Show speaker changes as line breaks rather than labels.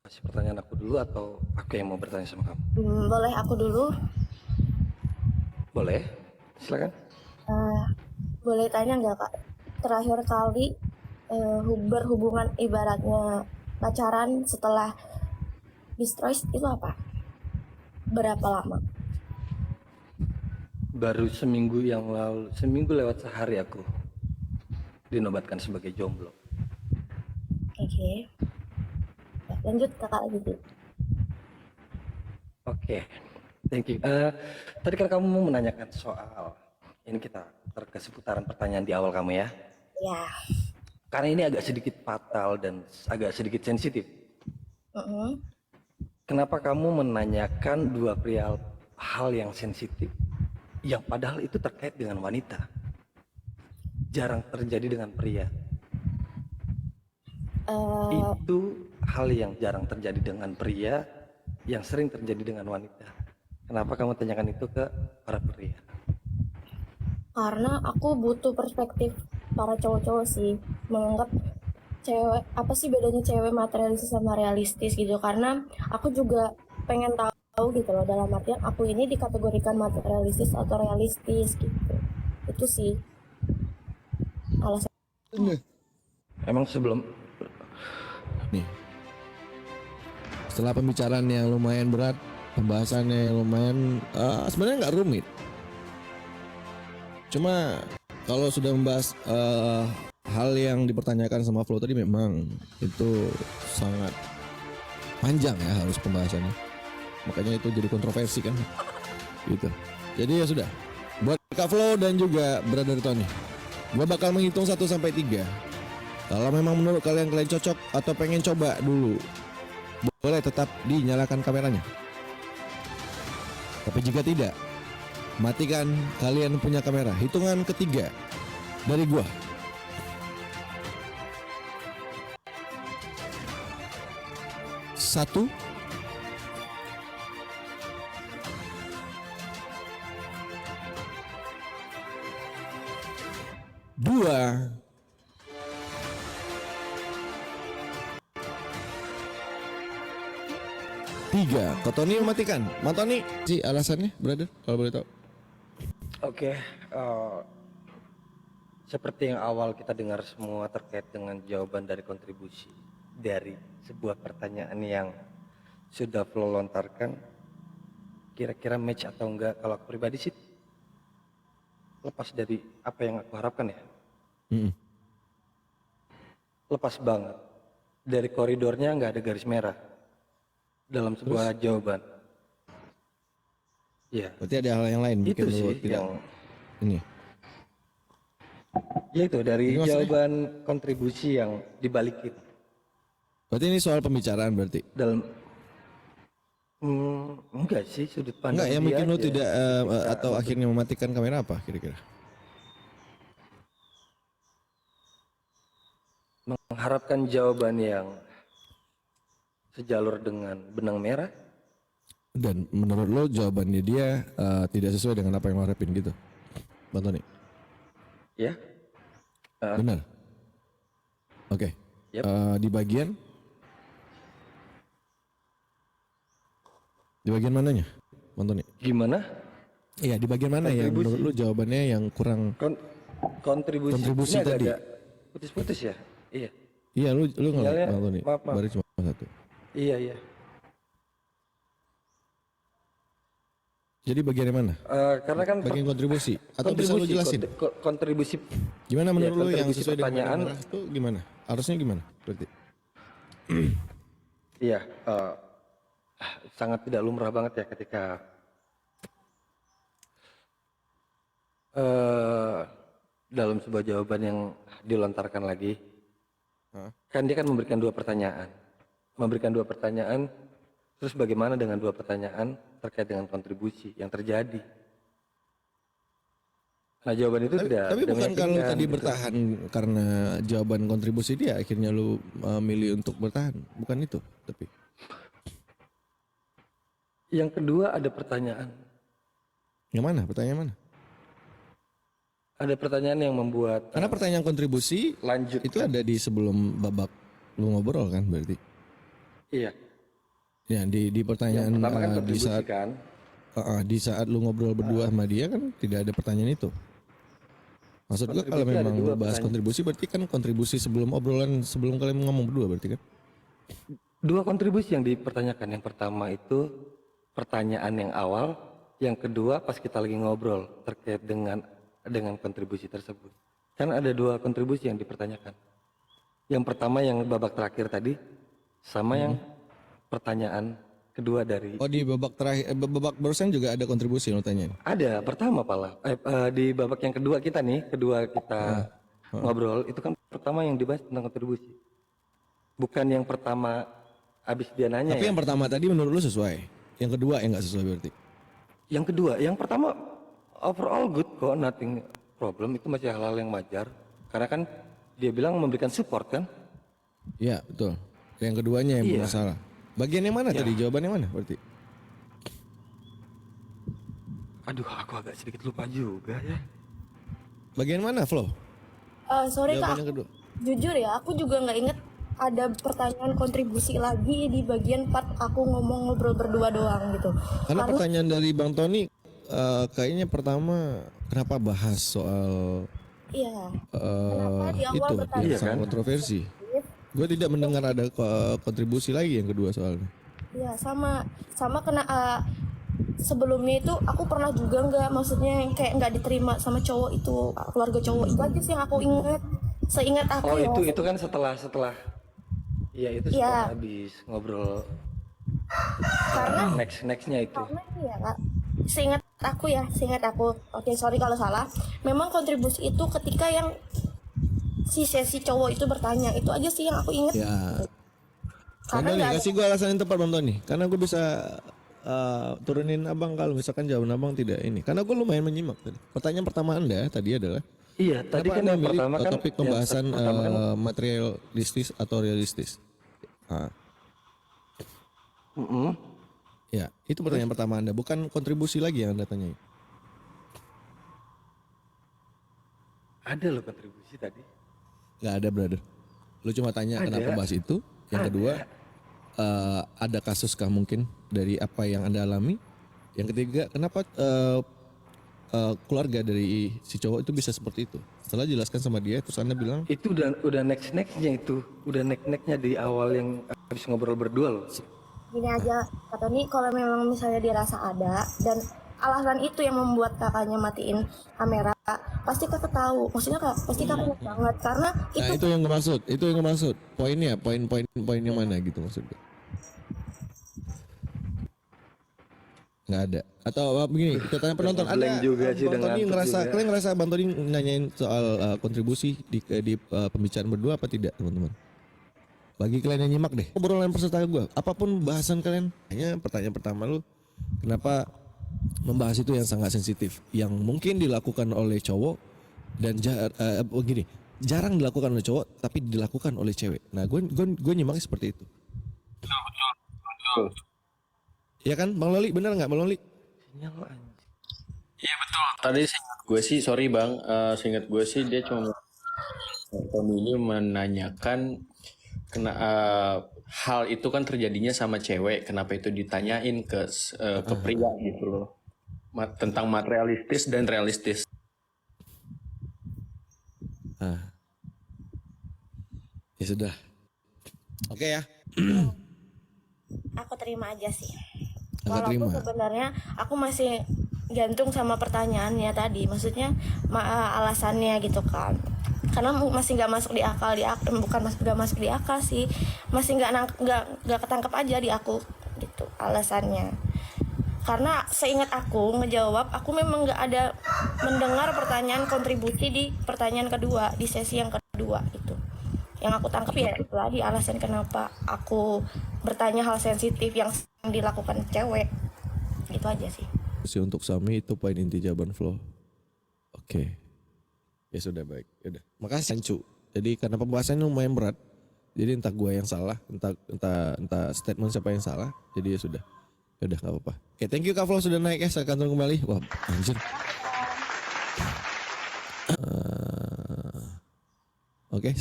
Kasih pertanyaan aku dulu atau aku yang mau bertanya sama kamu?
Boleh aku dulu?
Boleh, silakan.
Eh, Boleh tanya nggak Kak? Terakhir kali berhubungan ibaratnya pacaran setelah destroy itu apa? Berapa lama?
Baru seminggu yang lalu, seminggu lewat sehari aku dinobatkan sebagai jomblo.
Oke. Ya, lanjut Kakak lagi dulu.
Oke, thank you. Tadi kan kamu mau menanyakan soal, ini kita ke seputaran pertanyaan di awal kamu ya.
Ya.
Karena ini agak sedikit fatal dan agak sedikit sensitif.
Mm-mm.
Kenapa kamu menanyakan dua perihal hal yang sensitif, yang padahal itu terkait dengan wanita, jarang terjadi dengan pria.
Eh,
Itu hal yang jarang terjadi dengan pria, yang sering terjadi dengan wanita. Kenapa kamu tanyakan itu ke para pria?
karena aku butuh perspektif para cowok-cowok sih, menganggap cewek apa sih bedanya cewek materialistis sama realistis gitu, karena aku juga pengen tahu gitu loh, dalam artian aku ini dikategorikan materialistis atau realistis gitu. Itu sih alasannya.
Emang sebelum
Nih, setelah pembicaraan yang lumayan berat, pembahasannya yang lumayan sebenarnya nggak rumit. Cuma kalau sudah membahas hal yang dipertanyakan sama Flo tadi memang itu sangat panjang ya harus pembahasannya. Makanya itu jadi kontroversi kan. Gitu. Jadi ya sudah. Buat Kak Flo dan juga Brother Tony, gua bakal menghitung 1 sampai 3. Kalau memang menurut kalian cocok atau pengen coba dulu, boleh tetap dinyalakan kameranya. Tapi jika tidak, matikan kalian punya kamera. Hitungan ketiga dari gua. 1, 2, 3. Kok Tony mematikan? Tony sih alasannya, brother, kalau boleh tahu.
Oke, seperti yang awal kita dengar semua terkait dengan jawaban dari kontribusi dari sebuah pertanyaan yang sudah Flo lontarkan, kira-kira match atau enggak? Kalau aku pribadi sih lepas dari apa yang aku harapkan ya, lepas banget dari koridornya, nggak ada garis merah dalam sebuah jawaban. Ya,
Berarti ada hal yang lain
itu
bikin lu
sih
tidak
yang
ini.
ya itu dari
Ini maksudnya?
jawaban kontribusi yang dibalikin
Berarti ini soal pembicaraan berarti.
dalam enggak sih, sudut pandang
Enggak, yang
dia
bikin lu
aja
tidak
ketika
atau akhirnya mematikan kamera apa kira-kira?
mengharapkan jawaban yang sejalur dengan benang merah.
Dan menurut lo jawabannya dia tidak sesuai dengan apa yang lo harapin gitu, Bang Tony?
Ya,
Benar? Oke.
Yep.
Di bagian mananya, Bang Tony?
gimana
Iya, di bagian mana yang menurut lo jawabannya yang kurang
kontribusi
kontribusi
ini
tadi?
agak putus-putus ya. Iya,
Iya, lu nggak,
sinyalnya
Bang Tony?
maaf.
Baru cuma satu.
Iya.
Jadi bagian yang mana?
Karena kan
Bagian kontribusi atau bisa lu jelasin?
kontribusi
Gimana menurut lu yang
kontribusi
sesuai dengan
pertanyaan
pertanyaan itu gimana? Harusnya gimana? Berarti
iya, sangat tidak lumrah banget ya ketika dalam sebuah jawaban yang dilontarkan lagi, kan dia kan memberikan dua pertanyaan, terus bagaimana dengan dua pertanyaan terkait dengan kontribusi yang terjadi. Nah, jawaban itu
tapi
tidak
bukan kalau
meyakinkan
tadi
gitu.
bertahan karena jawaban kontribusi dia akhirnya lu milih untuk bertahan, bukan itu tapi
Yang kedua ada pertanyaan.
yang mana? Pertanyaan mana?
Ada pertanyaan yang membuat
Karena pertanyaan kontribusi
lanjut
itu ada di sebelum babak lu ngobrol kan berarti.
Iya.
Ya di
Yang
pertanyaan
pertama kan
di
kontribusi
saat
kan.
di saat lu ngobrol berdua sama dia kan tidak ada pertanyaan itu. Maksud gua kalau
Kontribusi ada
memang lu
dua
bahas
pertanyaan.
kontribusi berarti kan kontribusi sebelum obrolan sebelum kalian ngomong berdua berarti kan?
Dua kontribusi yang dipertanyakan. Yang pertama itu pertanyaan yang awal, yang kedua pas kita lagi ngobrol terkait dengan kontribusi tersebut. Kan ada dua kontribusi yang dipertanyakan. Yang pertama yang babak terakhir tadi sama yang pertanyaan kedua dari
Oh di babak terakhir babak barusan juga ada kontribusi yang lu tanyain.
ada pertama pala di babak yang kedua kita nih, kedua kita ngobrol itu kan pertama yang dibahas tentang kontribusi. Bukan yang pertama abis dia nanya
Tapi
ya.
yang pertama tadi menurut lu sesuai. Yang kedua yang nggak sesuai berarti.
Yang kedua, yang pertama overall good kok, nothing problem, itu masih hal-hal yang wajar. Karena kan dia bilang memberikan support kan.
Iya betul. Yang keduanya yang
Iya.
bermasalah. Bagian yang mana tadi? Jawabannya mana berarti?
Aduh, aku agak sedikit lupa juga ya.
Bagian mana Flo?
Sorry
Jawaban
kak,
yang kedua.
jujur ya, aku juga nggak inget ada pertanyaan kontribusi lagi di bagian part aku ngomong ngobrol berdua doang gitu.
Karena pertanyaan dari Bang Tony kayaknya pertama kenapa bahas soal
Iya. Kenapa di awal
itu
bertanya
yang
Iya
sangat
kan?
kontroversi. Gue tidak mendengar ada kontribusi lagi yang kedua soalnya.
Iya, sama kena sebelumnya itu aku pernah juga nggak, maksudnya yang kayak nggak diterima sama cowok itu, keluarga cowok itu aja sih yang aku ingat, seingat aku
Oh
ya.
itu kan setelah iya itu
Iya.
setelah habis ngobrol
Karena
nextnya itu.
karena ini ya kak, seingat aku, oke sorry kalau salah, memang kontribusi itu ketika yang si sesi cowok itu bertanya, itu aja sih yang aku ingat.
Ya. Bang
Karena
Tony
nggak ada.
kasih gue alasan yang tepat Bang Tony. Karena gue bisa turunin abang kalau misalkan jawaban abang tidak ini. Karena gue lumayan menyimak tadi. Pertanyaan pertama anda tadi adalah
Iya, tadi
kenapa
kan
anda
yang
memilih
pertama kan
topik
yang
pembahasan
pertama kan
materialistis atau realistis? Ah. Ya, itu pertanyaan pertama anda, bukan kontribusi lagi yang anda tanyain.
ada loh kontribusi tadi.
Nggak ada brother. Lu cuma tanya
Ada.
kenapa bahas itu. Yang kedua, ada kasuskah mungkin dari apa yang anda alami. Yang ketiga, kenapa keluarga dari si cowok itu bisa seperti itu. Setelah jelaskan sama dia, terus anda bilang,
Itu udah nextnya itu, udah nextnya di awal yang habis ngobrol berdua loh.
Gini aja, kata nih kalau memang misalnya dirasa ada dan alasan itu yang membuat kakaknya matiin kamera, pasti kakak tahu, maksudnya kak pasti kakak ingat banget karena
nah
itu
itu yang gue maksud, poinnya, poin yang mana gitu maksudnya. Nggak ada. Atau begini, kita tanya penonton, ada
Blank juga sih,
Bang
udah
Tony
ngantuk
ngerasa,
juga.
kalian ngerasa Bang Tony nanyain soal kontribusi di pembicaraan berdua apa tidak teman-teman? Bagi kalian yang nyimak deh, obrolan peserta gue, apapun bahasan kalian, hanya pertanyaan pertama lu, kenapa membahas itu yang sangat sensitif, yang mungkin dilakukan oleh cowok dan begini, jarang dilakukan oleh cowok, tapi dilakukan oleh cewek. Nah, gue nyimak seperti itu. Ya kan, Bang Loli, bener nggak, Bang Loli?
Sinyal lo anjing.
Iya betul. Tadi seingat gue sih, sorry bang, seingat gue sih dia cuma Tommy ini menanyakan hal itu kan terjadinya sama cewek, kenapa itu ditanyain ke pria gitu loh, tentang materialistis dan realistis.
Ya sudah. Oke ya.
aku terima aja sih.
Agak
Walaupun
terima.
sebenarnya aku masih gantung sama pertanyaannya tadi, maksudnya alasannya gitu kan. Karena masih nggak masuk di akal, bukan nggak masuk di akal sih, masih nggak ketangkep aja di aku gitu alasannya. Karena seingat aku ngejawab, aku memang nggak ada mendengar pertanyaan kontribusi di pertanyaan kedua, di sesi yang kedua itu. Yang aku tangkap ya itu tadi alasan kenapa aku bertanya hal sensitif yang dilakukan cewek. Itu aja sih.
Untuk Sami itu poin inti jawaban Flo. Oke. Ya sudah baik. Ya udah. Makasih Sancu. Jadi karena pembahasannya lumayan berat. Jadi entah gue yang salah, entah statement siapa yang salah. Jadi ya sudah. Ya udah enggak apa-apa. Oke, thank you Kak Flo sudah naik ya. Saya akan turun kembali. Wah, anjir. Oke.